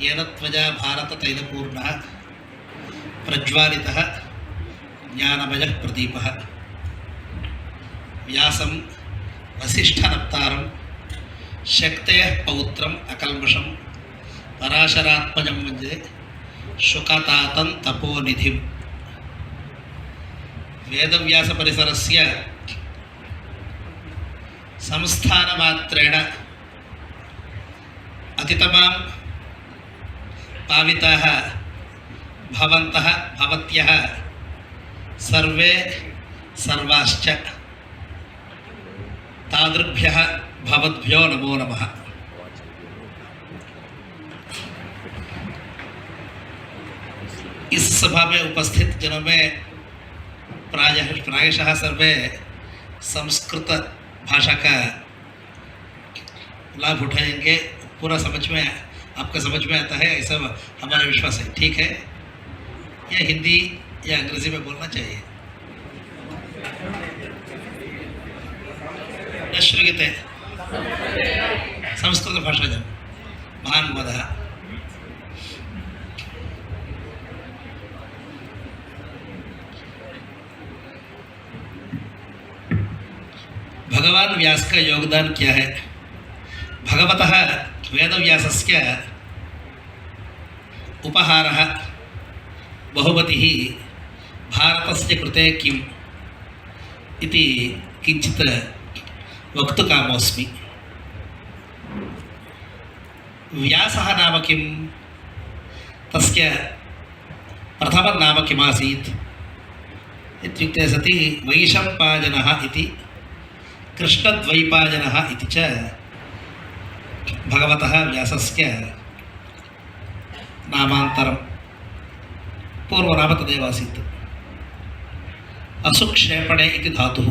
येन त्वजा भारततैलपूर्णः प्रज्वालितः ज्ञानमयः प्रदीपः व्यासं वसिष्ठनप्तारं शक्तयः पौत्रम् अकल्मषं पराशरात्मजं वन्दे शुकतातं तपोनिधिं। वेदव्यासपरिसरस्य संस्थानमात्रेण अतितमां पाविताः भवन्तः भवत्यः सर्वे सर्वाश्च तादृभ्यः भवद्भ्यो नमो नमः। इस सभा में उपस्थित जनों में प्रायशः सर्वे संस्कृत भाषा का लाभ उठाएंगे। पूरा समझ में आपका समझ में आता है ऐसा हमारा विश्वास है, ठीक है? या हिंदी या अंग्रेजी में बोलना चाहिए? न श्रूयते संस्कृत भाषा जन महान वदः। भगवान व्यास का योगदान क्या है? भगवतः वेदव्यासस्य उपहारः बहुमतिः भारतस्य कृते किम् इति किञ्चित् वक्तुकामोऽस्मि। व्यासः नाम किम्? तस्य प्रथमं नाम किमासीत् इत्युक्ते सति वैशम्पायनः इति कृष्णद्वैपायनः इति च भगवतः व्यासस्य नामान्तरं। पूर्वनाम तदेव आसीत्। असुक्षेपणे इति धातुः।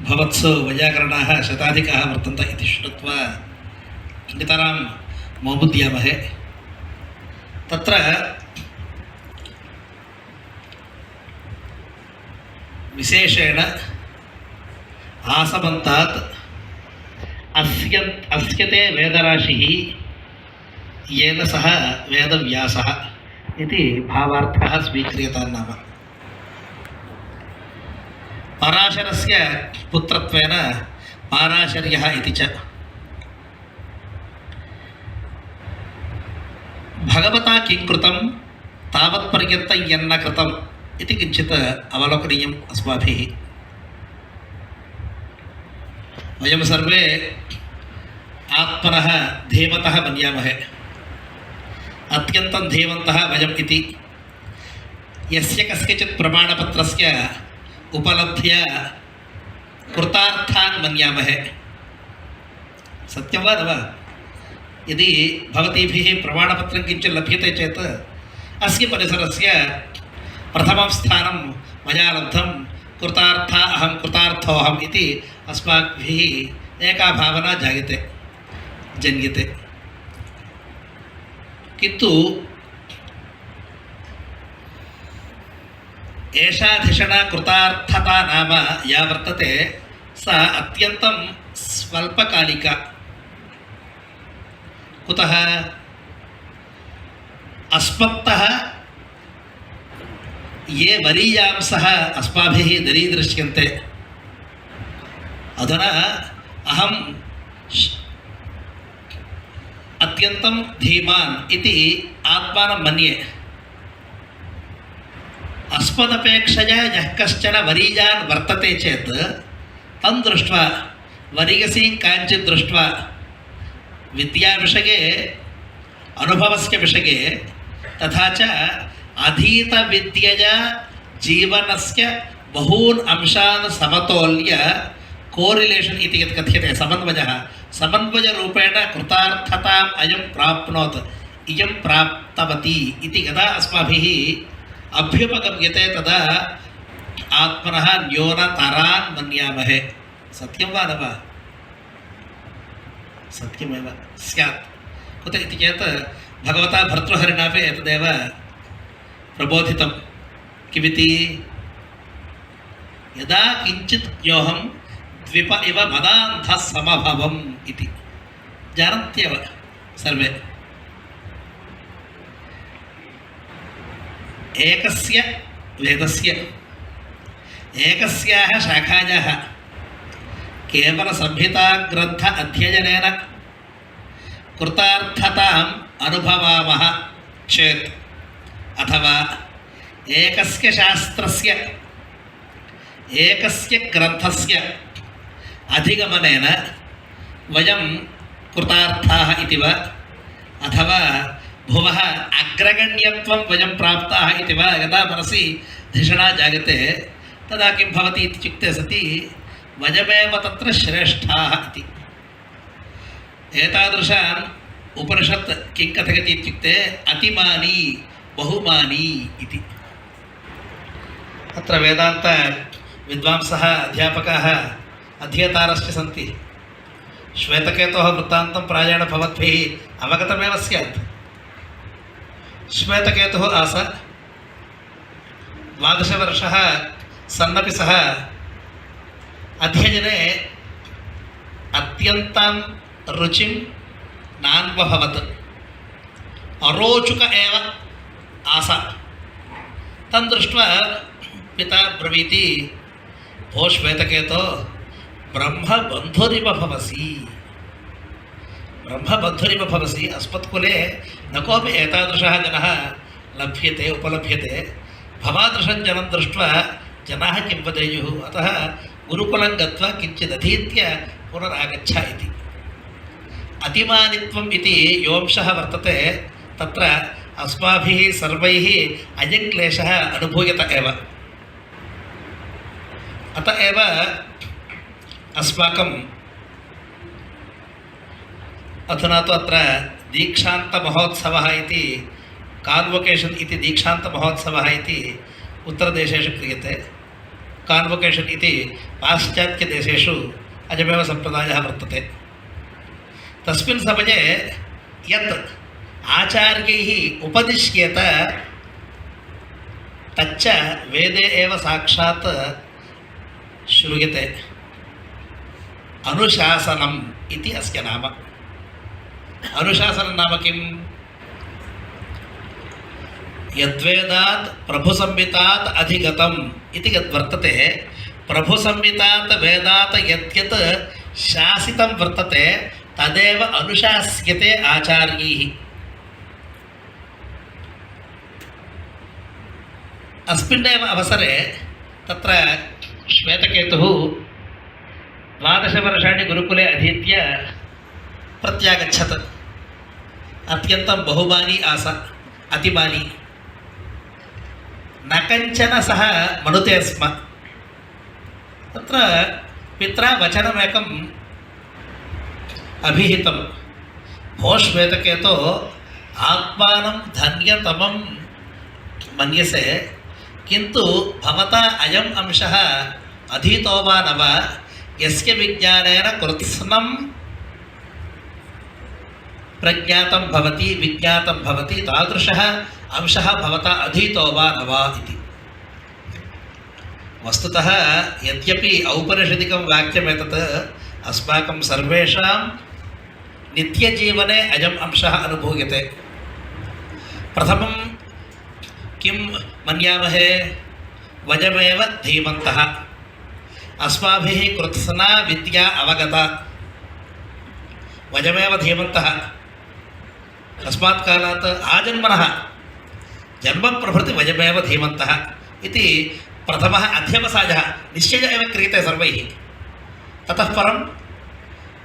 भवत्सु वैयाकरणाः शताधिकाः वर्तन्ते इति श्रुत्वा नितरां मोमुद्यामहे। तत्र विशेषेण आसमन्तात् अस्यते वेदराशिः येन सह वेदव्यासः इति भावार्थः स्वीक्रियतां नाम। पराशरस्य पुत्रत्वेन पाराशर्यः इति च। भगवता किं कृतं तावत्पर्यन्तं यन्न कृतम् इति किञ्चित् अवलोकनीयम् अस्माभिः। वयं सर्वे आत्मनः धीमतः मन्यामहे। अत्यन्तं धीमन्तः वयम् इति यस्य कस्यचित् प्रमाणपत्रस्य उपलब्ध्या कृतार्थान् मन्यामहे। सत्यं वा न वा? यदि भवतीभिः प्रमाणपत्रं किञ्चित् लभ्यते चेत् अस्य परिसरस्य प्रथमं स्थानं मया लब्धं, कृतार्था अहं कृतार्थोऽहम् इति अस्माभिः एका भावना जन्यते। किन्तु एषा धिषणा कृतार्थता नाम या वर्तते सा अत्यन्तं स्वल्पकालिका। कुतः? अस्मत्तः ये वरीयांसः अस्माभिः दरीदृश्यन्ते। अधुना अहम् अत्यन्तं धीमान् इति आत्मानं मन्ये। अस्मदपेक्षया यः कश्चन वरीयान् वर्तते चेत् तं दृष्ट्वा, वरीयसीं काञ्चित् दृष्ट्वा विद्याविषये, अनुभवस्य विषये तथा च अधीतविद्यया जीवनस्य बहून् अंशान् समतोल्य कोरिलेशन् इति यत् कथ्यते, समन्वयः, समन्वयरूपेण कृतार्थताम् अयं प्राप्नोत्, इयं प्राप्तवती इति यदा अस्माभिः अभ्युपगम्यते तदा आत्मनः न्यूनतरान् मन्यामहे। सत्यं वा न वा? सत्यमेव स्यात्। कुत इति चेत् भगवता भर्तृहरिणापि एतदेव प्रबोधितं। किमिति? यदा किञ्चित् ज्ञोहं द्विप इव मदान्धः समभवम् इति। जानन्त्येव सर्वे एकस्य वेदस्य एकस्याः शाखायाः केवलसंहिताग्रन्थ अध्ययनेन कृतार्थताम् अनुभवामः चेत् अथवा एकस्य शास्त्रस्य एकस्य ग्रन्थस्य अधिगमनेन वयं कृतार्थाः इति वा अथवा भुवः अग्रगण्यत्वं वयं प्राप्ताः इति वा यदा मनसि धिषणा जायते तदा किं भवति इत्युक्ते सति वयमेव तत्र श्रेष्ठाः इति। एतादृशान् उपनिषत् किं कथयति इत्युक्ते अतिमानी बहुमानी इति। अत्र वेदान्त विद्वांसः अध्यापकाः अध्येतारश्च सन्ति। श्वेतकेतोः वृत्तान्तं प्रायेण भवद्भिः अवगतमेव स्यात्। श्वेतकेतुः आस 12 वर्षः सन्नपि सः अध्ययने अत्यन्तं रुचिं नान्वभवत्, अरोचुक एव आस। तं दृष्ट्वा पिता ब्रवीति, भो श्वेतकेतो ब्रह्मबन्धुरिव भवसि, ब्रह्मबन्धुरिव भवसि। अस्मत्कुले न कोऽपि एतादृशः जनः लभ्यते उपलभ्यते। भवादृशं जनं दृष्ट्वा जनाः किं वदेयुः, अतः गुरुकुलं गत्वा किञ्चिदधीत्य पुनरागच्छ इति। अतिमानित्वम् इति योंशः वर्तते, तत्र अस्माभिः सर्वैः अयं क्लेशः अनुभूयत एव। अत एव अस्माकं अधुना तु अत्र दीक्षान्तमहोत्सवः इति, कान्वोकेशन् इति दीक्षान्तमहोत्सवः इति उत्तरदेशेषु क्रियते। कान्वोकेशन् इति पाश्चात्यदेशेषु अयमेव सम्प्रदायः वर्तते। तस्मिन् समये यत् आचार्यैः उपदिश्येत तच्च वेदे एव साक्षात् श्रूयते। अनुशासनम् इति अस्य नाम। अनुशासनं नाम किम्? यद्वेदात् प्रभुसंहितात् अधिगतम् इति यद्वर्तते, प्रभुसंहितात् वेदात् यद्यत् शासितं वर्तते तदेव अनुशास्यते आचार्यैः। अस्मिन्नेव अवसरे तत्र श्वेतकेतुः 12 वर्षाणि गुरुकुले अधीत्य प्रत्यागच्छत्। अत्यन्तं बहुमानी आस, अतिमानी। न कञ्चन सः मनुते स्म। तत्र पित्रा वचनमेकम् अभिहितं, भो श्वेतकेतो आत्मानं धन्यतमं मन्यसे, किन्तु भवता अयम् अंशः अधीतो वा न वा, यस्य विज्ञानेन कृत्स्नं प्रज्ञातं भवति विज्ञातं भवति, तादृशः अंशः भवता अधीतो वा न वा इति। वस्तुतः यद्यपि औपनिषदिकं वाक्यमेतत् अस्माकं सर्वेषां नित्यजीवने अयम् अंशः अनुभूयते। प्रथमं किं मन्यामहे? वयमेव धीमन्तः, अस्माभिः कृत्स्ना विद्या अवगता, वयमेव धीमन्तः। तस्मात् कालात् आजन्मनः जन्मप्रभृति वयमेव धीमन्तः इति प्रथमः अध्यवसायः निश्चय एव क्रियते सर्वैः। ततः परं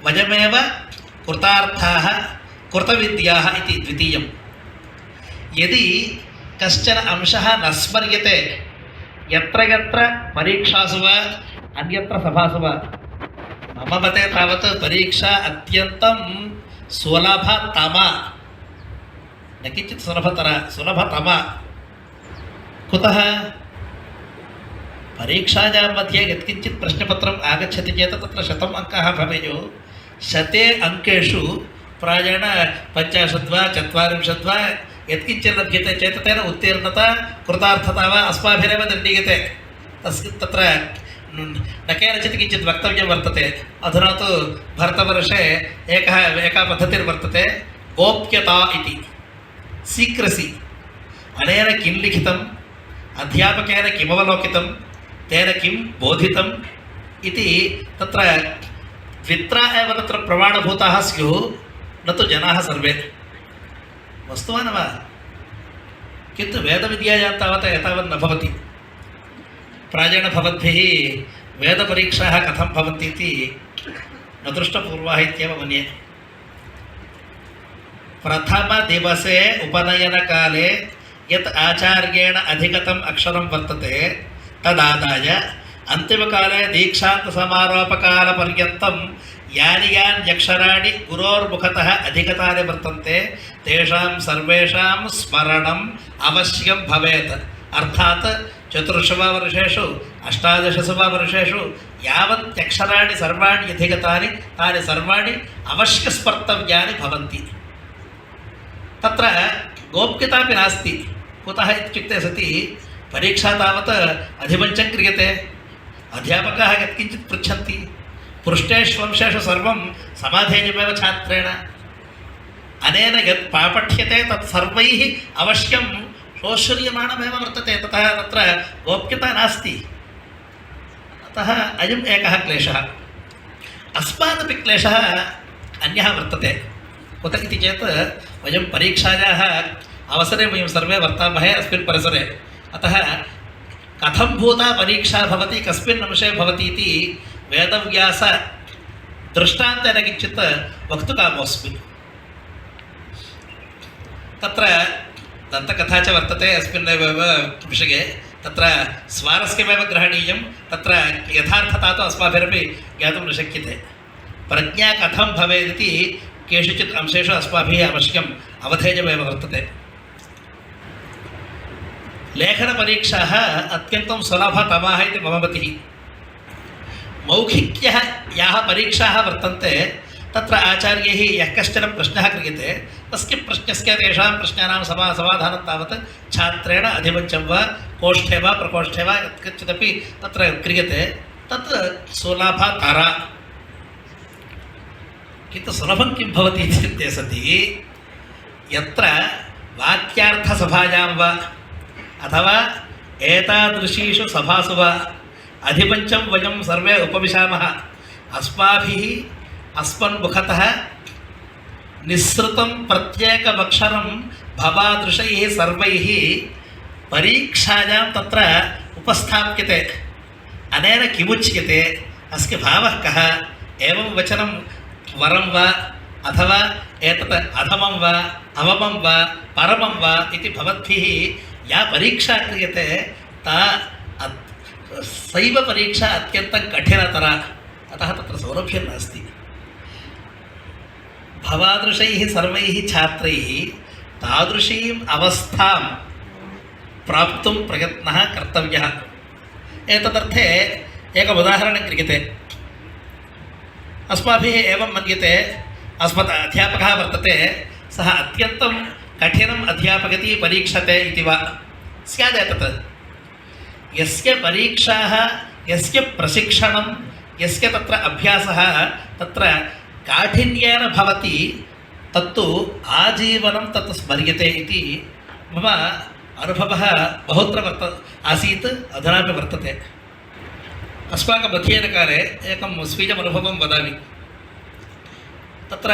वयमेव कृतार्थाः कृतविद्याः इति द्वितीयं। यदि कश्चन अंशः न स्मर्यते, यत्र यत्र परीक्षासु वा अन्यत्र सभासु वा, मम मते तावत् परीक्षा अत्यन्तं सुलभतमा, न किञ्चित् सुलभतरा, सुलभतमा। कुतः? परीक्षायां मध्ये यत्किञ्चित् प्रश्नपत्रम् आगच्छति चेत् तत्र 100 अङ्काः भवेयुः। 100 अङ्केषु प्रायेण 50 वा 40 वा यत्किञ्चित् लभ्यते चेत् तेन उत्तीर्णता कृतार्थता वा अस्माभिरेव निर्णीयते। तत्र न केनचित् किञ्चित् वक्तव्यं वर्तते। अधुना तु भरतवर्षे एका पद्धतिर्वर्तते, गोप्यता इति सीक्रसी अनेन किं लिखितम् अध्यापकेन किमवलोकितं तेन किं बोधितम् इति तत्र द्वित्रा एव तत्र प्रमाणभूताः स्युः न तु जनाः सर्वे वस्तु वा न वा किन्तु वेदविद्यायां तावत् एतावत् न भवति प्रायेण भवद्भिः वेदपरीक्षाः कथं भवन्ति इति न दृष्टपूर्वाः इत्येव मन्ये प्रथमदिवसे उपनयनकाले यत् आचार्येण अधिगतम् अक्षरं वर्तते तदादाय अन्तिमकाले दीक्षान्तसमारोपकालपर्यन्तं यानि अक्षराणि गुरोर्मुखतः अधिगतानि वर्तन्ते तेषां सर्वेषां स्मरणम् अवश्यं भवेत् अर्थात् 4 वा वर्षेषु 18 वा वर्षेषु यावत्यक्षराणि सर्वाणि अधिगतानि तानि सर्वाणि अवश्यस्मर्तव्यानि भवन्ति तत्र गोप्यतापि नास्ति कुतः इत्युक्ते सति परीक्षा तावत् अधिमञ्चं क्रियते अध्यापकाः यत्किञ्चित् पृच्छन्ति पृष्ठेष्वंशेषु सर्वं समाधेयमेव छात्रेण अनेन यत् पाठ्यते तत् सर्वैः अवश्यं शोश्रियमाणमेव वर्तते ततः तत्र गोप्यता नास्ति अतः अयम् एकः क्लेशः अस्मादपि क्लेशः अन्यः वर्तते कुत इति चेत् वयं परीक्षायाः अवसरे वयं सर्वे वर्तामहे अस्मिन् परिसरे अतः कथं भूता परीक्षा भवति कस्मिन् अंशे भवति इति वेदव्यास दृष्टान्तेन किञ्चित् वक्तुकामोऽस्मि तत्र दन्तकथा च वर्तते अस्मिन्नेव विषये तत्र स्वारस्यमेव ग्रहणीयं तत्र यथार्थता तु अस्माभिरपि ज्ञातुं न शक्यते प्रज्ञा कथं भवेदिति केषुचित् अंशेषु अस्माभिः अवश्यम् अवधेयमेव वर्तते लेखनपरीक्षाः अत्यन्तं सुलभतमाः इति मम मतिः मौखिक्यः याः परीक्षाः वर्तन्ते तत्र आचार्यैः यः कश्चन प्रश्नः क्रियते तस्य प्रश्नस्य तेषां प्रश्नानां समाधानं तावत् छात्रेण अधिमञ्चं वा कोष्ठे वा प्रकोष्ठे वा यत्कचिदपि तत्र क्रियते तत् सुलभतरा किन्तु सुलभं किं भवति इत्युक्ते सति यत्र वाक्यार्थसभायां वा अथवा एतादृशीषु सभासु वा अधिपञ्चं वयं सर्वे उपविशामः अस्माभिः अस्मन्मुखतः निःसृतं प्रत्येकमक्षरं भवादृशैः सर्वैः परीक्षायां तत्र उपस्थाप्यते अनेन किमुच्यते अस्य भावः कः एवं वचनं वरं वा अथवा एतत् अधमं वा अवमं वा परमं वा इति भवद्भिः या परीक्षा क्रियते सैव परीक्षा अत्यन्तं कठिनतरा अतः तत्र सौलभ्यं नास्ति भवादृशैः सर्वैः छात्रैः तादृशीम् अवस्थां प्राप्तुं प्रयत्नः कर्तव्यः एतदर्थे एकम् उदाहरणं क्रियते अस्माभिः एवं मन्यते अस्मत् अध्यापकः वर्तते सः अत्यन्तं कठिनम् अध्यापकति परीक्षते इति वा स्यात् एतत् यस्य परीक्षाः यस्य प्रशिक्षणं यस्य तत्र अभ्यासः तत्र काठिन्येन भवति तत्तु आजीवनं तत् स्मर्यते इति मम अनुभवः बहुत्र आसीत् अधुनापि वर्तते अस्माकम् अध्ययनकाले एकं स्वीयम् अनुभवं वदामि तत्र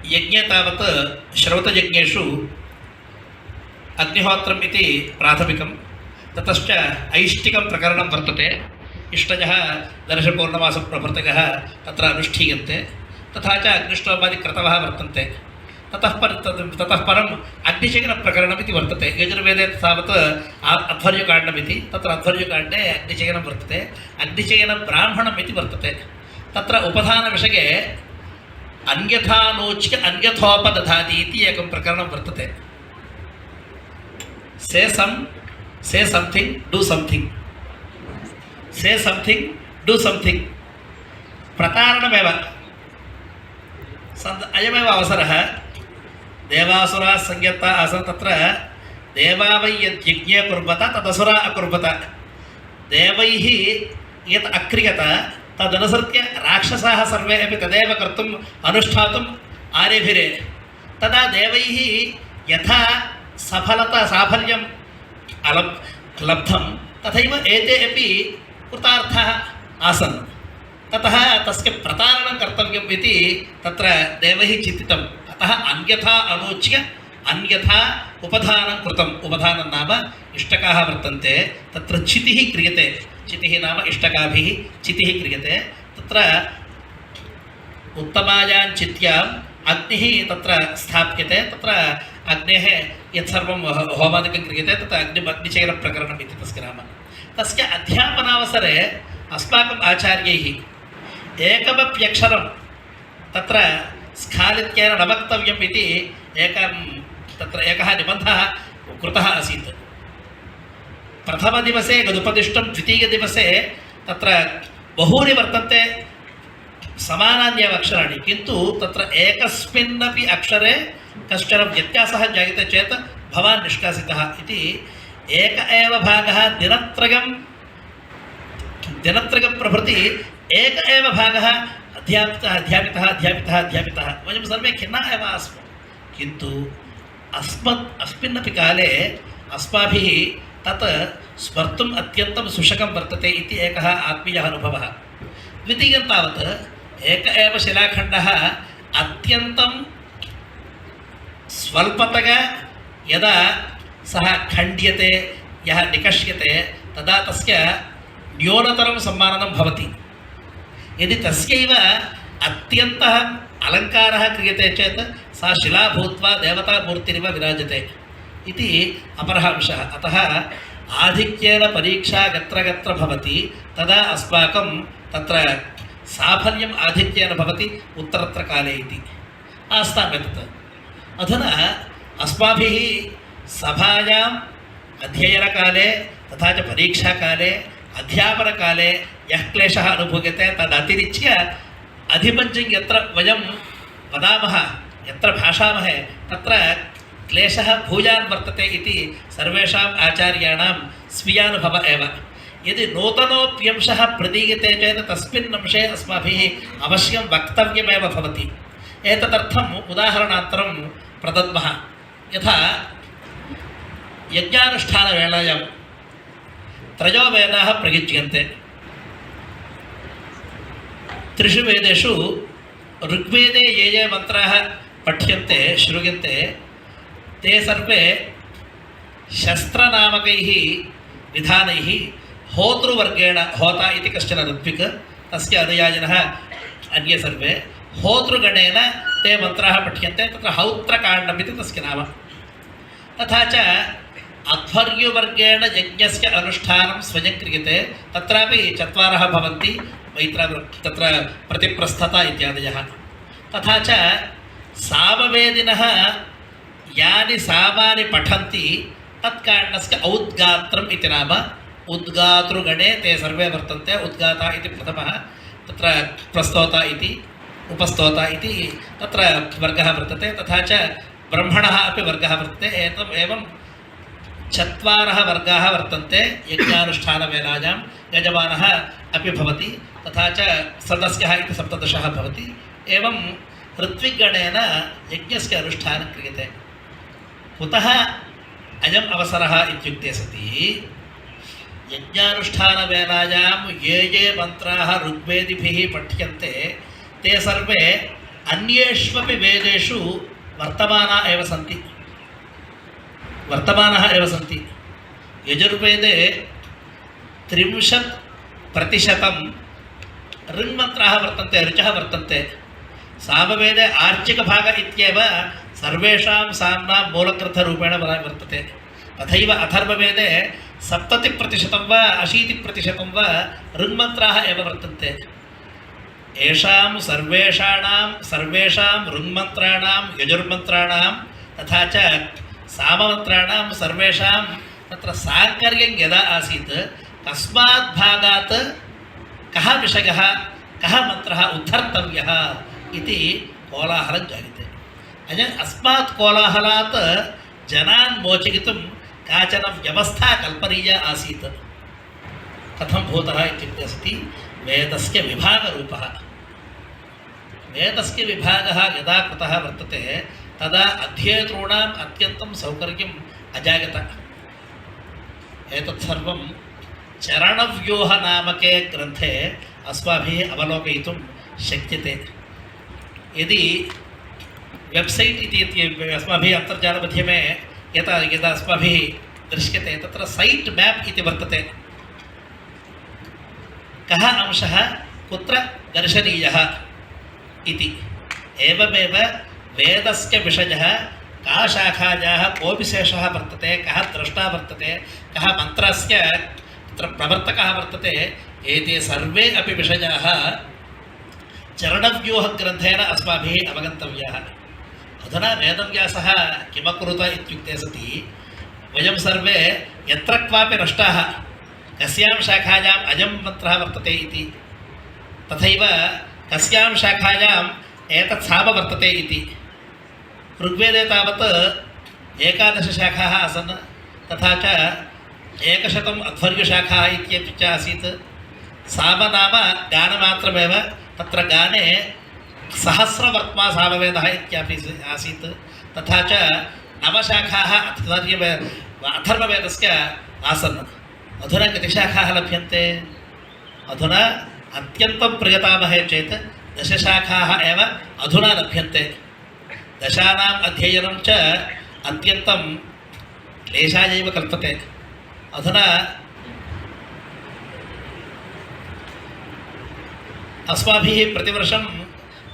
यज्ञे तावत् श्रौतयज्ञेषु अग्निहोत्रम् इति प्राथमिकं ततश्च ऐष्टिकं प्रकरणं वर्तते इष्टजः दर्शपूर्णमासप्रभृतयः तत्र अनुष्ठीयन्ते तथा च अग्निष्टोपादिक्रतवः वर्तन्ते ततः परम् अग्निचयनप्रकरणम् इति वर्तते यजुर्वेदे तावत् अध्वर्युकाण्डमिति तत्र अध्वर्युकाण्डे अग्निचयनं वर्तते अग्निचयनब्राह्मणम् इति वर्तते तत्र उपधानविषये अन्यथानोच्य अन्यथोपदधाति इति एकं प्रकरणं वर्तते say something do something say something do something प्रतारणमेव अयमेव अवसरः देवासुराः संयत्ता आसन् तत्र देवा वै यद् यज्ञे कुर्वत तदसुरा अकुर्वत देवैः यत् अक्रियत तदनुसृत्य राक्षसाः सर्वे अपि तदेव कर्तुम् अनुष्ठातुम् आरेभिरे तदा देवैः यथा साफल्यं लब्धं तथैव एते अपि कृतार्थाः आसन्। ततः तस्य प्रतारणं कर्तव्यम् इति तत्र देवैः चिन्तितम्। अतः अन्यथा आलोच्य अन्यथा उपधानं कृतम्। उपधानं नाम इष्टकाः वर्तन्ते, तत्र चितिः क्रियते। चितिः नाम इष्टकाभिः चितिः क्रियते। तत्र उत्तमायां चित्याम् अग्निः तत्र स्थाप्यते। तत्र अग्नेः यत्सर्वं होमादिकं क्रियते तत्र अग्निचयनप्रकरणम् इति तस्य नाम। तस्य अध्यापनावसरे अस्माकम् आचार्यैः एकमप्यक्षरं तत्र स्खालित्येन न वक्तव्यम् इति एकः निबन्धः कृतः आसीत्। प्रथमदिवसे यदुपदिष्टं द्वितीयदिवसे तत्र बहूनि वर्तन्ते समानान्येव अक्षराणि, किन्तु तत्र एकस्मिन्नपि अक्षरे कश्चन व्यत्यासः जायते चेत् भवान् निष्कासितः इति एक एव भागः दिनत्रयं प्रभृति एक एव भागः अध्यापितः वयं सर्वे खिन्नाः एव आस्म। किन्तु अस्मिन्नपि काले अस्माभिः तत् स्मर्तुम् अत्यन्तं सुशकं वर्तते इति एकः आत्मीयः अनुभवः। द्वितीयं तावत् एक एव शिलाखण्डः अत्यन्तं स्वल्पतया यदा सः खण्ड्यते, यः निकष्यते, तदा तस्य न्यूनतरं सम्माननं भवति। यदि तस्यैव अत्यन्तः अलङ्कारः क्रियते चेत् सा शिला भूत्वा देवतामूर्तिरिव विराजते इति अपरः अंशः। अतः आधिक्येन परीक्षा यत्र भवति तदा अस्माकं तत्र साफल्यम् आधिक्येन भवति उत्तरत्र काले इति आस्ताम् एतत्। अधुना अस्माभिः सभायाम् अध्ययनकाले तथा च परीक्षाकाले अध्यापनकाले यः क्लेशः अनुभूयते तदतिरिच्य अधिपञ्चं यत्र वयं वदामः, यत्र भाषामहे तत्र क्लेशः भूयान् वर्तते इति सर्वेषाम् आचार्याणां स्वीयानुभवः एव। यदि नूतनोऽप्यंशः प्रदीयते चेत् तस्मिन् अंशे अस्माभिः अवश्यं वक्तव्यमेव भवति। एतदर्थम् उदाहरणान्तरं प्रदद्मः। यथा यज्ञानुष्ठानवेलायां त्रयो वेदाः प्रयुज्यन्ते। त्रिषु वेदेषु ऋग्वेदे ये मन्त्राः पठ्यन्ते श्रूयन्ते ते सर्वे शस्त्रनामकैः विधानैः होतृवर्गेण, होता इति कश्चन ऋत्विक्, तस्य अनुयायिनः अन्ये सर्वे होतृगणेन ते मन्त्राः पठ्यन्ते। तत्र हौत्रकाण्डम् इति तस्य नाम। तथा च अध्वर्युवर्गेण यज्ञस्य अनुष्ठानं स्वयं क्रियते। तत्रापि चत्वारः भवन्ति, तत्र प्रतिप्रस्थता इत्यादयः। तथा च सामवेदिनः यानि सामानि पठन्ति तत्काण्डस्य औद्गात्रम् इति नाम। उद्गातृगणे ते सर्वे वर्तन्ते। उद्गाता इति प्रथमः, तत्र प्रस्तोता इति उपस्तोता इति तत्र वर्गः वर्तते। तथा च ब्रह्मणः अपि वर्गः वर्तते। एवं चत्वारः वर्गाः वर्तन्ते यज्ञानुष्ठानवेलायां। यजमानः अपि भवति, तथा च सदस्यः इति 17 भवति। एवं ऋत्विगणेन यज्ञस्य अनुष्ठानं क्रियते। कुतः अयम् अवसरः इत्युक्ते सति यज्ञानुष्ठानवेलायां ये मन्त्राः ऋग्वेदिभिः पठ्यन्ते ते सर्वे अन्येष्वपि वेदेषु वर्तमानाः एव सन्ति। यजुर्वेदे 30% ऋङ्मन्त्राः वर्तन्ते, ऋचः वर्तन्ते। सामवेदे आर्चिकभाग इत्येव सर्वेषां साम्नां मूलग्रन्थरूपेण वर्तते। तथैव अथर्ववेदे 70% वा 80% वा ऋङ्मन्त्राः एव वर्तन्ते। येषां सर्वेषां ऋङ्मन्त्राणां यजुर्मन्त्राणां तथा च साममन्त्राणां सर्वेषां तत्र साङ्कर्यं यदा आसीत् तस्मात् भागात् कः विषयः, कः मन्त्रः उद्धर्तव्यः इति कोलाहलं जायते। अस्मात् कोलाहलात् जनान् मोचयितुं काचन व्यवस्था कल्पनीया आसीत्। कथं भूतः इत्युक्ते अस्ति वेदस्य विभागरूपः। वेदस्य विभागः यदा कृतः वर्तते तदा अध्येतॄणाम् अत्यन्तं सौकर्यम् अजायत। एतत् सर्वं चरणव्यूहनामके ग्रन्थे अस्माभिः अवलोकयितुं शक्यते। यदि वेब्सैट् इति अस्माभिः अन्तर्जालमाध्यमे यदा अस्माभिः दृश्यते तत्र सैट् मैप् इति वर्तते। कः अंशः कुत्र दर्शनीयः इति। एवमेव वेदस्य विषयः का शाखायाः को विशेषः वर्तते, कः द्रष्टा वर्तते, कः मन्त्रस्य तत्र प्रवर्तकः वर्तते, एते सर्वे अपि विषयाः चरणव्यूहग्रन्थेन अस्माभिः अवगन्तव्याः। अधुना वेदव्यासः किमकुरुत इत्युक्ते सति वयं सर्वे यत्र क्वापि नष्टाः कस्यां शाखायाम् अयं मन्त्रः वर्तते इति, तथैव कस्यां शाखायाम् एतत् साम वर्तते इति। ऋग्वेदे तावत् 11 शाखाः आसन्, तथा च 100 अध्वर्युशाखाः इत्यपि च आसीत्। साम नाम गानमात्रमेव, तत्र गाने सहस्रवर्त्मा सामवेदः इत्यपि आसीत्। तथा च 9 शाखाः अथर्ववेदस्य आसन्। अधुना कति शाखाः लभ्यन्ते? अधुना अत्यन्तं प्रयतामहे चेत् 10 शाखाः एव अधुना लभ्यन्ते। 10 अध्ययनं च अत्यन्तं क्लेशायैव कल्पते। अधुना अस्माभिः प्रतिवर्षं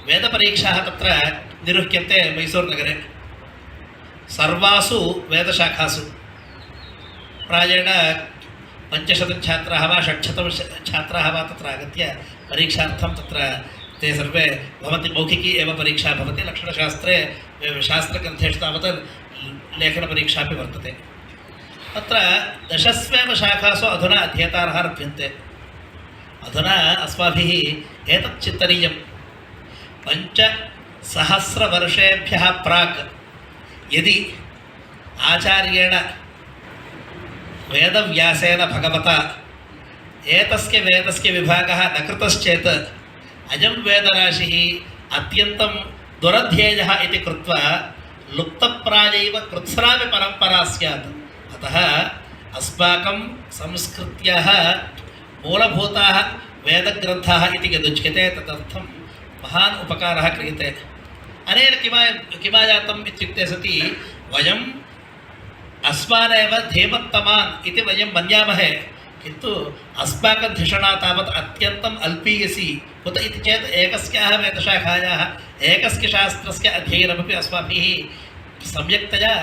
वेदपरीक्षाः तत्र निरुह्यन्ते मैसूरुनगरे। सर्वासु वेदशाखासु प्रायेण 500 छात्राः वा 600 छात्राः वा तत्र आगत्य परीक्षार्थं तत्र ते सर्वे भवन्ति। मौखिकी एव परीक्षा भवति। लक्षणशास्त्रे शास्त्रग्रन्थेषु तावत् लेखनपरीक्षापि वर्तते। तत्र 10 शाखासु अधुना अध्येतारः लभ्यन्ते। अधुना अस्माभिः एतत् चिन्तनीयं, 5,000 वर्षेभ्यः प्राक् यदि आचार्येण वेदव्यासेन भगवता एतस्य वेदस्य विभागः न कृतश्चेत् अयं वेदराशिः अत्यन्तं दुरध्येयः इति कृत्वा लुप्तप्रायैव कृत्स्रापि परम्परा स्यात्। अतः अस्माकं संस्कृत्याः मूलभूताः वेदग्रन्थाः इति यदुच्यते तदर्थं महान् उपकारः क्रियते। अनेन किमाजातम् इत्युक्ते सति वयम् अस्मानेव धीमत्तमान् इति वयं मन्यामहे, किन्तु अस्माकं धिषणा तावत् अत्यन्तम् अल्पीयसी। कुत इति चेत् एकस्याः वेदशाखायाः एकस्य शास्त्रस्य अध्ययनमपि अस्माभिः सम्यक्तया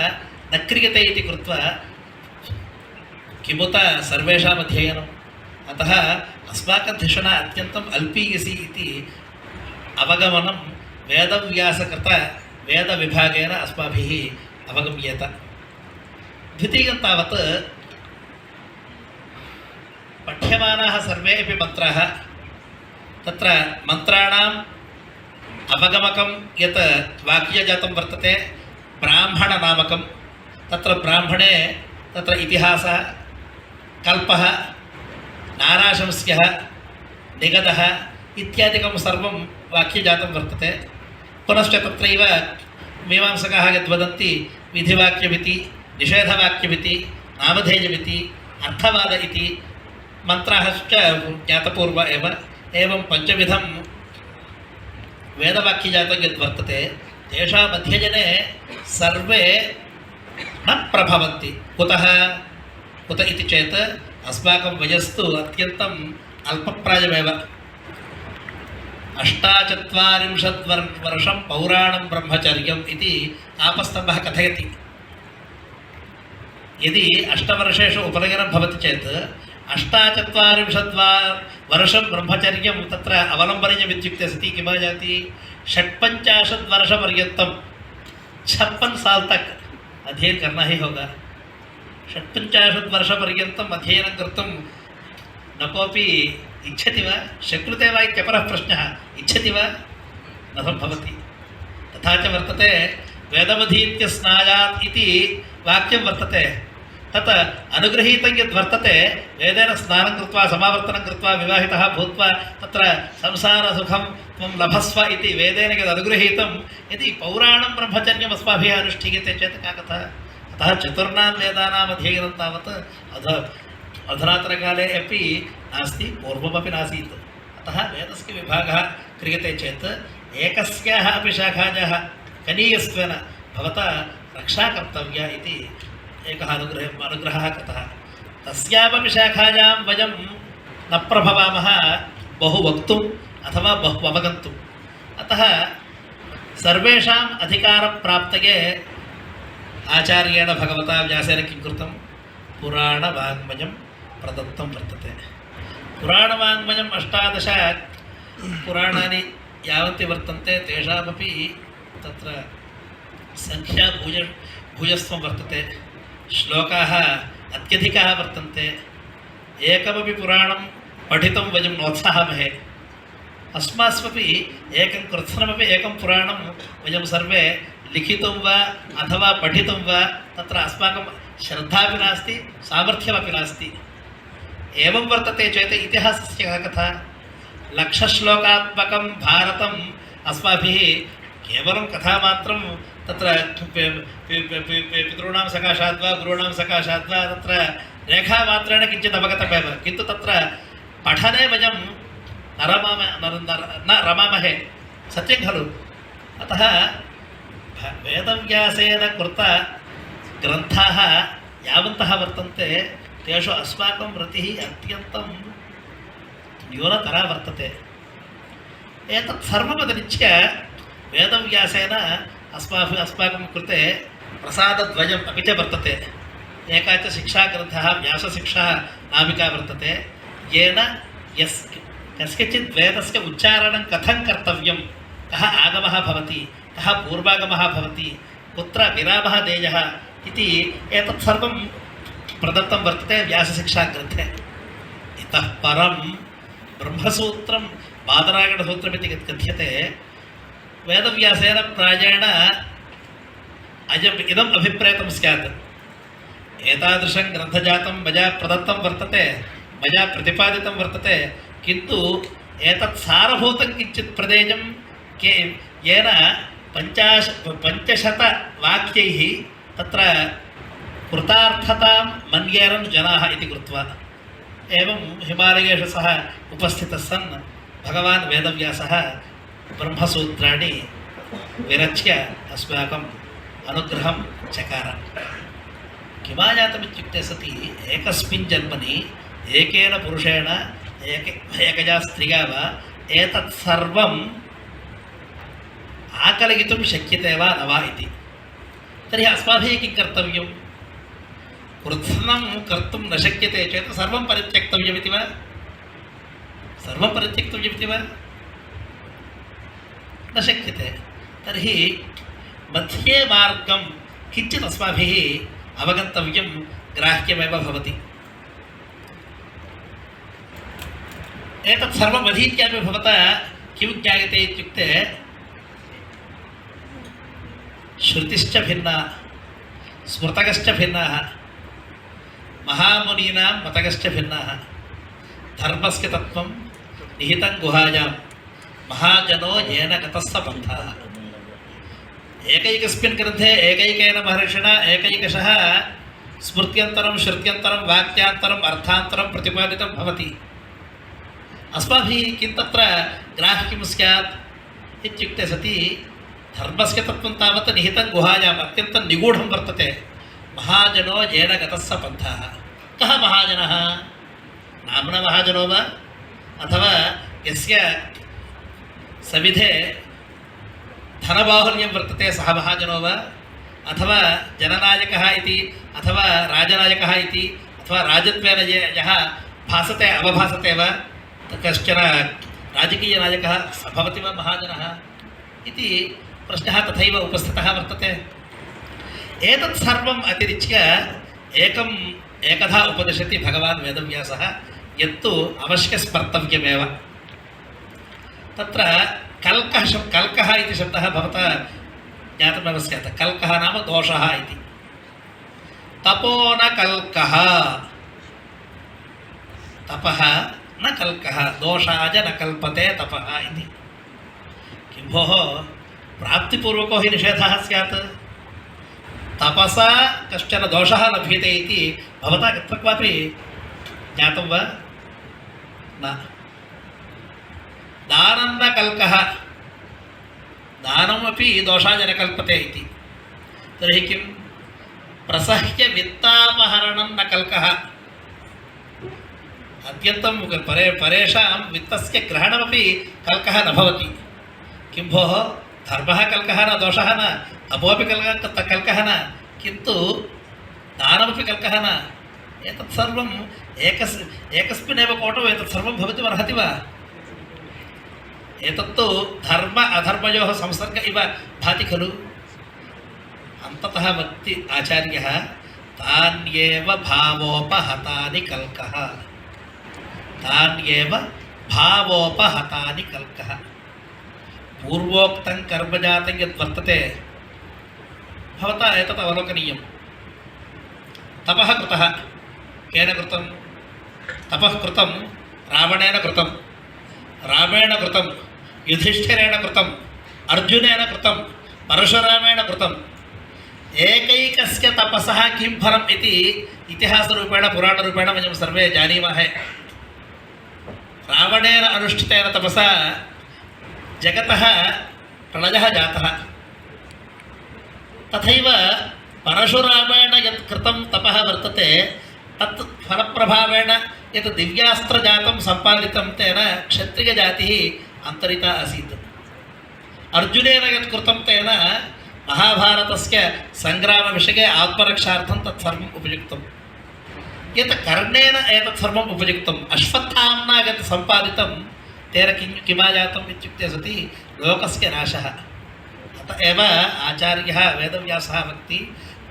न क्रियते इति कृत्वा किमुत सर्वेषाम् अध्ययनम्। अतः अस्माकं धिषणा अत्यन्तम् अल्पीयसी इति अवगमनं वेदव्यासकृत वेदविभागेन अस्माभिः अवगम्येत। द्वितीयं तावत् पठ्यमानाः सर्वे अपि मन्त्राः, तत्र मन्त्राणाम् अवगमकं यत् वाक्यजातं वर्तते ब्राह्मणनामकं। तत्र ब्राह्मणे तत्र इतिहासः, कल्पः, नाराशंस्यः, निगदः इत्यादिकं सर्वं वाक्यजातं वर्तते। पुनश्च तत्रैव मीमांसकाः यद्वदन्ति विधिवाक्यमिति, निषेधवाक्यमिति, नामधेयमिति, अर्थवाद इति मन्त्राश्च ज्ञातपूर्व एव। एवं 5विधं वेदवाक्यजातं यद्वर्तते तेषाम् अध्ययने सर्वे न प्रभवन्ति। कुत इति चेत् अस्माकं वयस्तु अत्यन्तम् अल्पप्रायमेव। 48 वर्षं पौराणं ब्रह्मचर्यम् इति आपस्तम्भः कथयति। यदि 8 वर्षेषु उपनयनं भवति चेत् 48 वर्षं ब्रह्मचर्यं तत्र अवलम्बनीयम् इत्युक्ते सति किं जाति 56 वर्षपर्यन्तं 56 साल तक अध्ययन करना ही होगा। 56 वर्षपर्यन्तम् अध्ययनं कर्तुं न कोऽपि इच्छति वा, शक्नुते वा इत्यपरः प्रश्नः। इच्छति वा? न सम्भवति। तथा च वर्तते वेदमधीत्य स्नायात् इति वाक्यं वर्तते। तत् अनुगृहीतं यद्वर्तते वेदेन स्नानं कृत्वा समावर्तनं कृत्वा विवाहितः भूत्वा तत्र संसारसुखं त्वं लभस्व इति वेदेन यद् अनुगृहीतं यदि पौराणं ब्रह्मचर्यम् अस्माभिः अनुष्ठीयते चेत् का कथा? अतः चतुर्णां वेदानाम् अध्ययनं तावत् अधुनातनकाले अपि नास्ति, पूर्वमपि नासीत्। अतः वेदस्य विभागः क्रियते चेत् एकस्याः अपि शाखायाः कनीयत्वेन भवता रक्षा कर्तव्या इति एकः अनुग्रहः कृतः। तस्यामपि शाखायां वयं न प्रभवामः बहु वक्तुम् अथवा बहु अवगन्तुम्। अतः सर्वेषाम् अधिकारप्राप्तये आचार्येण भगवता व्यासेन किं कृतं? पुराणवाङ्मयं प्रदत्तं वर्तते। पुराणवाङ्मयम् 18 पुराणानि यावन्ति वर्तन्ते तेषामपि तत्र संख्या भूयस्त्वं वर्तते, श्लोकाः अत्यधिकाः वर्तन्ते। एकमपि पुराणं पठितुं वयं नोत्साहामहे। अस्मास्वपि एकं कृत्स्नमपि एकं पुराणं वयं सर्वे लिखितुं वा अथवा पठितुं वा तत्र अस्माकं श्रद्धापि नास्ति, सामर्थ्यमपि नास्ति। एवं वर्तते चेत् इतिहासस्य का कथा? लक्षश्लोकात्मकं भारतम् अस्माभिः केवलं कथामात्रं तत्र पितॄणां सकाशात् वा गुरूणां सकाशात् वा तत्र रेखामात्रेण किञ्चित् अवगतमेव, किन्तु तत्र पठने वयं न रमामहे, सत्यं खलु? अतः वेदव्यासेन कृत ग्रन्थाः यावन्तः वर्तन्ते तेषु अस्माकं रतिः अत्यन्तं न्यूनतरा वर्तते। एतत् सर्वमतिरिच्य वेदव्यासेन अस्माकं कृते प्रसादद्वयम् अपि च वर्तते। एका च शिक्षाग्रन्थः व्यासशिक्षा नामिका वर्तते, येन कस्यचित् वेदस्य उच्चारणं कथं कर्तव्यं, कः आगमः भवति, कः पूर्वागमः भवति, कुत्र विरामः देयः इति एतत् सर्वं प्रदत्तं वर्तते व्यासशिक्षाग्रन्थे। इतः परं ब्रह्मसूत्रं बादरायणसूत्रमिति कथ्यते। वेदव्यासेन प्रायेण इदम् अभिप्रेतं स्यात्, एतादृशं ग्रन्थजातं मया प्रदत्तं वर्तते, मया प्रतिपादितं वर्तते, किन्तु एतत् सारभूतं किञ्चित् प्रदेयं येन 500 वाक्यैः तत्र कृतार्थतां मन्येरन् जनाः इति कृत्वा एवं हिमालयेषु सः उपस्थितः सन् भगवान् वेदव्यासः ब्रह्मसूत्राणि विरच्य अस्माकम् अनुग्रहं चकार। किमाजातमित्युक्ते सति एकस्मिन् जन्मनि एकेन पुरुषेण एकजा स्त्रिया वा एतत् सर्वम् आकलयितुं शक्यते वा न वा इति। तर्हि अस्माभिः किं कर्तव्यं? कृत्स्नं कर्तुं न शक्यते चेत् सर्वं परित्यक्तव्यमिति वा? सर्वं परित्यक्तव्यमिति वा? न शक्यते। तर्हि मध्ये मार्गं किञ्चित् अस्माभिः अवगन्तव्यं ग्राह्यमेव भवति। एतत् सर्वम् अधीत्यापि भवता किं ज्ञायते इत्युक्ते श्रुतिश्च भिन्ना, स्मृतकश्च भिन्नाः, महामुनीनां मतकश्च भिन्नाः, धर्मस्य तत्त्वं निहितं गुहायां, महाजनो येन गतः स पन्थः। एकैकस्मिन् ग्रन्थे एकैकेन महर्षिणा एकैकशः स्मृत्यन्तरं श्रुत्यन्तरं वाक्यान्तरम् अर्थान्तरं प्रतिपादितं भवति। अस्माभिः किं तत्र ग्राह्यं स्यात् इत्युक्ते सति धर्मस्य तत्त्वं तावत् निहितं गुहायाम् अत्यन्तं निगूढं वर्तते। महाजनो येन गतः स पन्थः। कः महाजनः? नाम्ना महाजनो वा अथवा यस्य सविधे धनबाहुल्यं वर्तते सः महाजनो वा, अथवा जननायकः इति अथवा राजनायकः इति अथवा राजत्वेन यः भासते अवभासते वा कश्चन राजकीयनायकः स भवति वा महाजनः इति प्रश्नः तथैव उपस्थितः वर्तते। एतत् सर्वम् अतिरिच्य एकधा उपदिशति भगवान् वेदव्यासः, यत्तु अवश्यस्मर्तव्यमेव। तत्र कल्कः इति शब्दः भवता ज्ञातमेव स्यात्। कल्कः नाम दोषः इति। तपो न कल्कः तपः न कल्कः दोषाज न कल्पते तपः इति किं भोः प्राप्तिपूर्वको हि निषेधः स्यात् तपसा कश्चन दोषः लभ्यते इति भवता यत्र क्वापि ज्ञातं वा न दानं न कल्कः दानमपि दोषाय न कल्पते इति तर्हि किं प्रसह्य वित्तापहरणं न कल्कः अत्यन्तं परेषां वित्तस्य ग्रहणमपि कल्कः न भवति किं भोः धर्मः कल्कः न दोषः न तपोपि कल्कः न किन्तु दानमपि कल्कः न एतत् सर्वम् एकस्मिन्नेव कोटौ एतत् सर्वं भवितुमर्हति वा एतत्तु धर्म अधर्मयोः संसर्ग इव भाति खलु अन्ततः वक्ति आचार्यः तान्येव भावोपहतानि कल्कः तान्येव भावोपहतानि कल्कः पूर्वोक्तं कर्मजातं यद्वर्तते भवता एतत् अवलोकनीयं तपः कृतः केन कृतं तपः कृतं रावणेन कृतं रामेण कृतं युधिष्ठिरेण कृतं अर्जुनेन कृतं परशुरामेण कृतं एकैकस्य तपसः किं फलम् इति इतिहासरूपेण पुराणरूपेण वयं सर्वे जानीमः रावणेन अनुष्ठितेन तपसा जगतः प्रलयः जातः तथैव परशुरामेण यत् कृतं तपः वर्तते तत् फलप्रभावेण यत् दिव्यास्त्रजातं सम्पादितं तेन क्षत्रियजातिः अन्तरिता आसीत् अर्जुनेन यत् कृतं तेन महाभारतस्य सङ्ग्रामविषये आत्मरक्षार्थं तत्सर्वम् उपयुक्तं यत् कर्णेन एतत् सर्वम् उपयुक्तम् अश्वत्थाम्ना यत् सम्पादितं तेन किमाजातम् इत्युक्ते सति लोकस्य नाशः अत एव आचार्यः वेदव्यासः वक्ति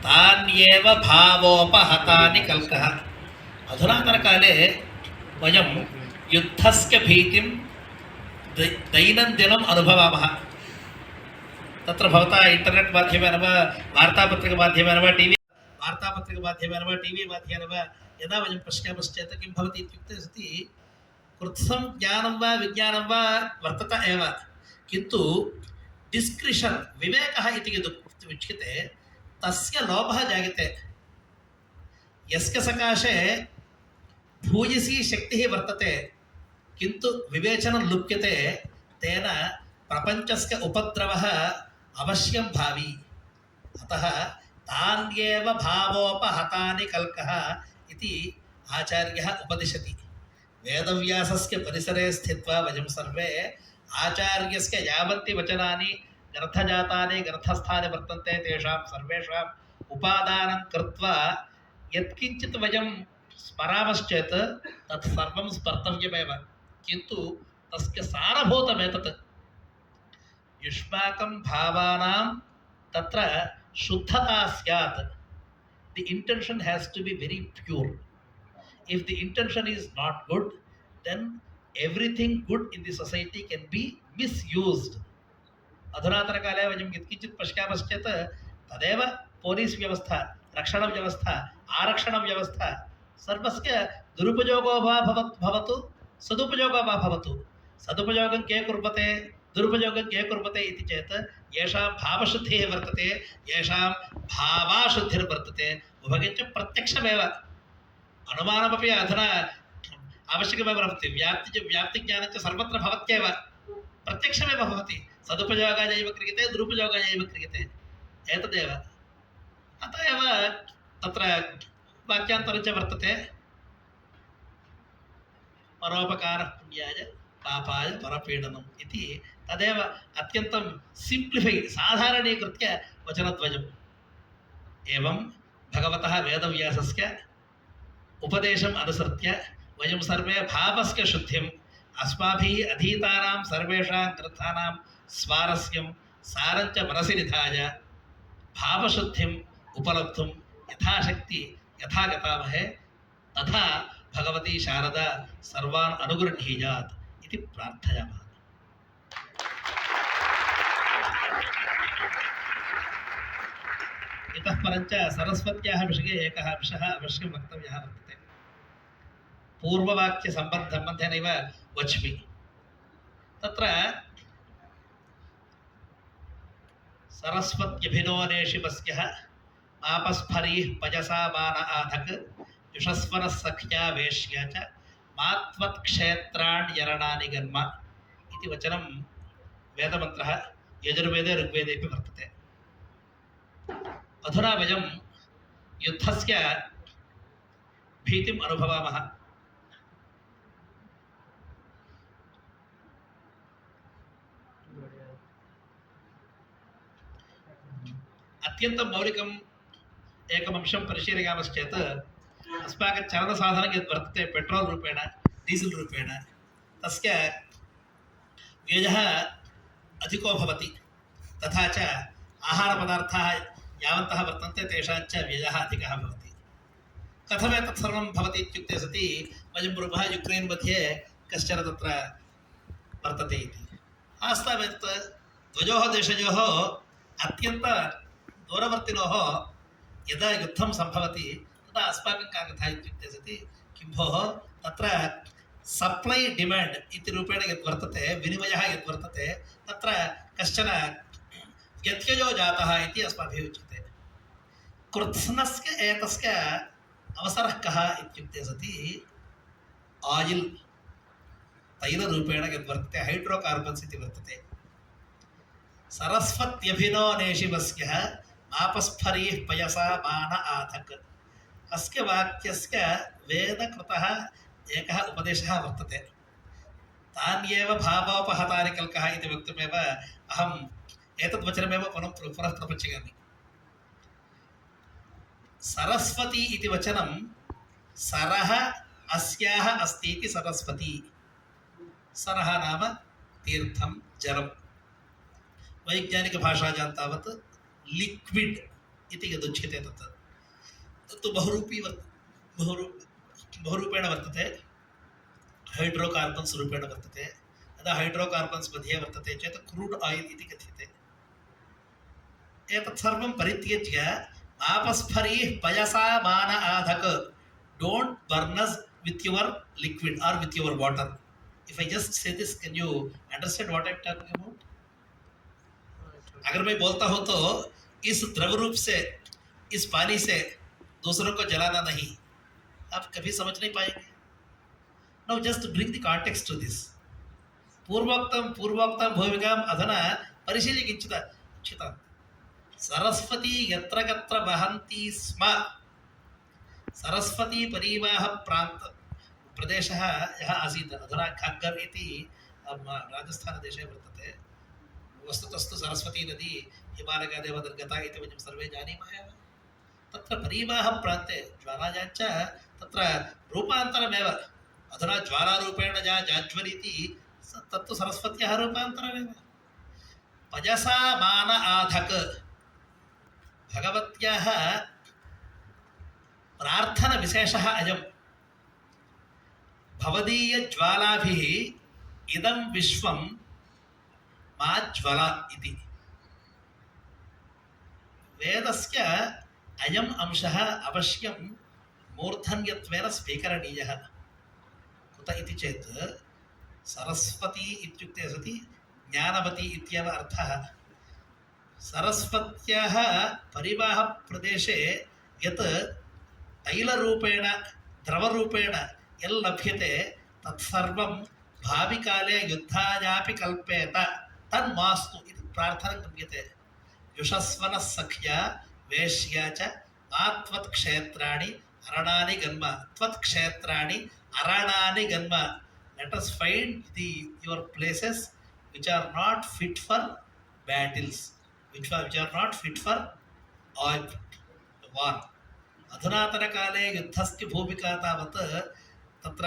तान्येव भावोपहतानि कल्कः अधुनातनकाले वयं युद्धस्य भीतिं दैनन्दिनम् अनुभवामः तत्र भवता इंटरनेट माध्यमेन वा वार्तापत्रिकमाध्यमेन वा टीवी वार्तापत्रिकमाध्यमेन वा टीवी माध्यमेन वा यदा वयं पश्यामश्चेत् किं भवति इत्युक्ते सति कृत्स्नं ज्ञानं वा विज्ञानं वा वर्तत एव किन्तु डिस्क्रिशन् विवेकः इति यद् उच्यते तस्य लोपः जायते यस्य सकाशे भूयसी शक्तिः वर्तते किन्तु विवेचनं लुप्यते तेन प्रपञ्चस्य उपद्रवः अवश्यं भावी अतः तान्येव भावोपहतानि कल्कः इति आचार्यः उपदिशति वेदव्यासस्य परिसरे स्थित्वा वयं सर्वे आचार्यस्य यावन्ति वचनानि ग्रन्थजातानि ग्रन्थस्थानि वर्तन्ते तेषां सर्वेषाम् उपादानं कृत्वा यत्किञ्चित् वयं स्मरामश्चेत् तत् सर्वं स्मर्तव्यमेव किन्तु तस्य सारभूतमेतत् युष्माकं भावानां तत्र शुद्धता स्यात् the intention has to be very pure if the intention is not good then everything good in the society can be misused अधुनातनकाले वयं यत्किञ्चित् पश्यामश्चेत् तदेव पोलीस् व्यवस्था रक्षणव्यवस्था आरक्षणव्यवस्था सर्वस्य दुरुपयोगो वा भवतु सदुपयोगो वा भवतु सदुपयोगं के कुर्वते दुरुपयोगं के कुर्वते इति चेत् येषां भावशुद्धिः वर्तते येषां भावाशुद्धिर्वर्तते उभयञ्च प्रत्यक्षमेव अनुमानमपि अधुना आवश्यकमेव भवति व्याप्तिज्ञानं च सर्वत्र भवत्येव प्रत्यक्षमेव भवति सदुपयोगायैव क्रियते दुरुपयोगायैव क्रियते एतदेव अतः एव तत्र वाक्यान्तरं च वर्तते परोपकारः पुण्याय पापाय परपीडनम् इति तदेव अत्यन्तं सिम्प्लिफै साधारणीकृत्य वचनद्वयम् एवं भगवतः वेदव्यासस्य उपदेशम् अनुसृत्य वयं सर्वे भावस्य शुद्धिम् अस्माभिः अधीतानां सर्वेषां ग्रन्थानां स्वारस्यं सारञ्च मनसि निधाय भावशुद्धिम् उपलब्धुं यथाशक्ति यथा गतामहे तथा भगवती शारदा सर्वान् अनुगृह्णीयात् इति प्रार्थयामः। इतः परञ्च सरस्वत्याः विषये एकः अंशः अवश्यं वक्तव्यः वर्तते। पूर्ववाक्यसम्बन्धेनैव वच्मि। तत्र सरस्वत्यभिनो नेषिपस्यः मापस्फरीः पजसा मान आधक् युषस्वरः सख्या वेश्या च मात्वत्क्षेत्राण्यरणानि गन्म इति वचनं वेदमन्त्रः यजुर्वेदे ऋग्वेदेपि वर्तते। अधुना वयं युद्धस्य भीतिम् अनुभवामः। अत्यन्तं मौलिकम् एकमंशं परिशीलयामश्चेत् अस्माकं चलनसाधनं यद् वर्तते पेट्रोल् रूपेण डीजिल् रूपेण तस्य व्ययः अधिको भवति। तथा च आहारपदार्थाः यावन्तः वर्तन्ते तेषां च व्ययः अधिकः भवति। कथमेतत् सर्वं भवति इत्युक्ते सति वयं ब्रूमः युक्रेन् मध्ये कश्चन तत्र वर्तते इति। वास्तवमेतत् द्वयोः देशयोः अत्यन्तदूरवर्तिनोः यदा युद्धं सम्भवति तदा अस्माकं का कथा इत्युक्ते सति किं भोः तत्र सप्लै डिमाण्ड् इति रूपेण यद् वर्तते विनिमयः यद् वर्तते तत्र कश्चन व्यत्ययो जातः इति अस्माभिः उच्यते। कृत्स्नस्य एतस्य अवसरः कः इत्युक्ते सति आयिल् तैलरूपेण यद् वर्तते हाइड्रोकार्बन्स् इति वर्तते। सरस्वत्यभिनो नेषिवस्यः मापस्फरीः पयसा मान आधक् अस्य वाक्यस्य वेदकृतः एकः उपदेशः वर्तते। तान्येव भावोपहतानि कल्कः इति वक्तुमेव अहम् एतद् वचनमेव पुनः प्रपञ्चयामि। सरस्वती इति वचनं सरः अस्याः अस्ति इति सरस्वती। सरः नाम तीर्थं जलं। वैज्ञानिकभाषायां तावत् लिक्विड् इति यदुच्यते तत्तु बहुरूपेण वर्तते। हाइड्रोकार्बन्स् रूपेण वर्तते। यदा हाइड्रोकार्बन्स् मध्ये वर्तते चेत् क्रूड् आयिल् इति कथ्यते। एतत् सर्वं परित्यज्य मापस्फरीः पयसा मान आधक् don't burn us with your liquid or with your water. If I just say this, can you understand what I'm talking about? अगर मैं बोलता हूँ तो इस द्रव रूप से इस पानी से दूसरों को जलाना नहीं, आप कभी समझ नहीं पाएंगे। Now just to bring the context to this, पूर्वोक्तं भूमिकाम् अधुना परिशील्य किञ्चित् सरस्वती यत्र गत्र वहन्ति स्म। सरस्वती परिवाह प्रान्त प्रदेशः यः आसीत् अधुना खग्गर् इति राजस्थानदेशे वर्तते। वस्तुतस्तु सरस्वती नदी हिमालयदेव निर्गता इति वयं सर्वे जानीमः एव। तत्र परिवाह प्रान्ते ज्वालायां च तत्र रूपान्तरमेव अधुना ज्वालारूपेण जाज्वलीति तत्तु सरस्वत्याः रूपान्तरमेव। पजसा मान आधक् भगवत्याः प्रार्थनविशेषः अयम्। भवदीयज्वालाभिः इदं विश्वं मा ज्वल इति। वेदस्य अयम् अंशः अवश्यं मूर्धन्यत्वेन स्वीकरणीयः। कुत इति चेत् सरस्वती इत्युक्ते सति ज्ञानवती इत्येव अर्थः। सरस्वत्याः परिवाहप्रदेशे यत् तैलरूपेण द्रवरूपेण यल् लभ्यते तत्सर्वं भाविकाले युद्धायापि कल्पेत तन्मास्तु इति प्रार्थना क्रियते। युषस्वनः सख्या वेश्या च मात्वत्क्षेत्राणि अरणानि गन्म। त्वत्क्षेत्राणि अरणानि गन्म। Let us find your places which are not fit for battles, which are not fit for war. अधुनातनकाले युद्धस्य भूमिका तावत् तत्र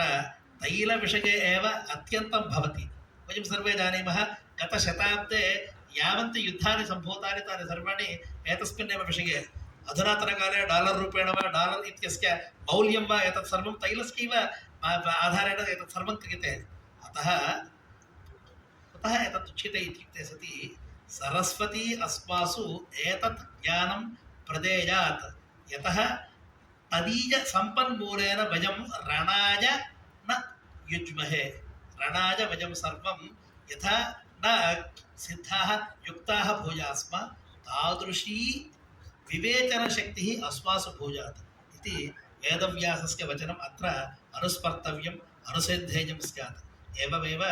तैलविषये एव अत्यन्तं भवति। वयं सर्वे जानीमः गतशताब्दे यावन्ति युद्धानि सम्भूतानि तानि सर्वाणि एतस्मिन्नेव विषये। अधुनातनकाले डालर् रूपेण वा डालर् इत्यस्य मौल्यं वा एतत् सर्वं तैलस्यैव आधारेण एतत् सर्वं क्रियते। अतः एतत् उच्यते इत्युक्ते सति सरस्वती अस्मासु एतत् ज्ञानं प्रदेयात् यतः तदीय सम्पन्मूलेन वयं रणाय न युज्महे रणाय वयं सर्वं यथा न सिद्धाः युक्ताः भूयास्म तादृशी विवेचनशक्तिः अस्मासु भूयात् इति वेदव्यासस्य वचनम् अत्र अनुस्मर्तव्यम् अनुसिद्धेयं स्यात्। एवमेव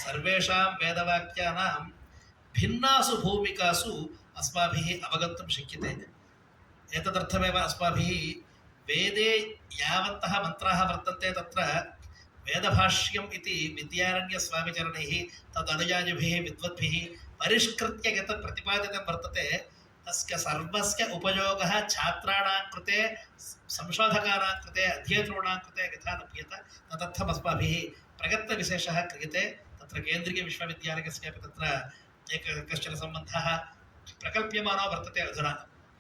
सर्वेषां वेदवाक्यानां भिन्नासु भूमिकासु अस्माभिः अवगन्तुं शक्यते। एतदर्थमेव अस्माभिः वेदे यावन्तः मन्त्राः वर्तन्ते तत्र वेदभाष्यम् इति विद्यारण्यस्वामिचरणैः तदनुयायिभिः विद्वद्भिः परिष्कृत्य यत् प्रतिपादितं वर्तते तस्य सर्वस्य उपयोगः छात्राणां कृते संशोधकानां कृते अध्येतॄणां कृते यथा लभ्यते तदर्थम् अस्माभिः प्रयत्नविशेषः क्रियते। तत्र केन्द्रीयविश्वविद्यालयस्यापि तत्र कश्चन सम्बन्धः प्रकल्प्यमानो वर्तते अधुना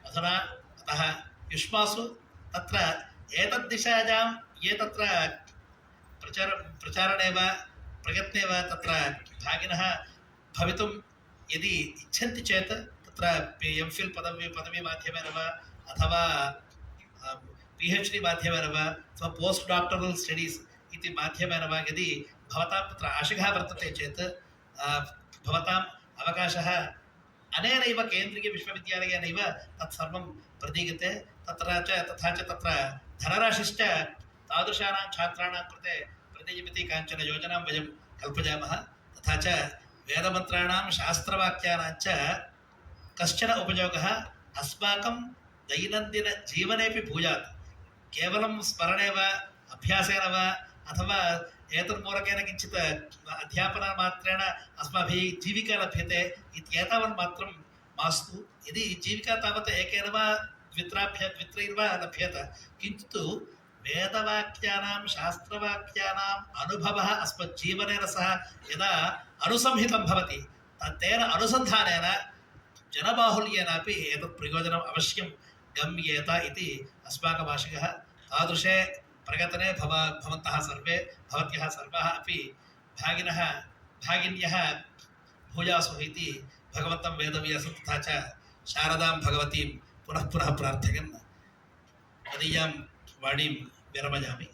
अतः युष्मासु तत्र एतद्दिशायां ये तत्र प्रचारणे वा प्रयत्ने वा तत्र भागिनः भवितुं यदि इच्छन्ति चेत् तत्र एम्फिल् पदवी माध्यमेन वा अथवा PhD माध्यमेन वा अथवा पोस्ट डॉक्टरल स्टडीस् इति माध्यमेन वा यदि भवतां तत्र आशयः वर्तते चेत् भवताम् अवकाशः अनेनैव केन्द्रीयविश्वविद्यालयेनैव तत्सर्वं प्रदीयते। तथा च तत्र धनराशिश्च तादृशानां छात्राणां कृते प्रदीयमिति काञ्चन योजनां वयं कल्पयामः। तथा च वेदमन्त्राणां शास्त्रवाक्यानां च कश्चन उपयोगः अस्माकं दैनन्दिनजीवनेपि भूयात्। केवलं स्मरणे वा अभ्यासेन वा अथवा एतन्मूलकेन किञ्चित् अध्यापनमात्रेण अस्माभिः जीविका लभ्यते इत्येतावन्मात्रं मास्तु। यदि जीविका तावत् एकेन वा द्वित्रैर्वा लभ्येत किन्तु वेदवाक्यानां शास्त्रवाक्यानाम् अनुभवः अस्मज्जीवनेन सह यदा अनुसंहितं भवति तेन अनुसन्धानेन जनबाहुल्येनापि एतत् प्रयोजनम् अवश्यं गम्येत इति अस्माकम् आशयः। तादृशे प्रयतने भवन्तः सर्वे भवत्यः सर्वाः अपि भागिन्यः भूयासुः इति भगवन्तं वेदव्यासं तथा च शारदां भगवतीं पुनः पुनः प्रार्थयन् मदीयां वाणीं विरमयामि।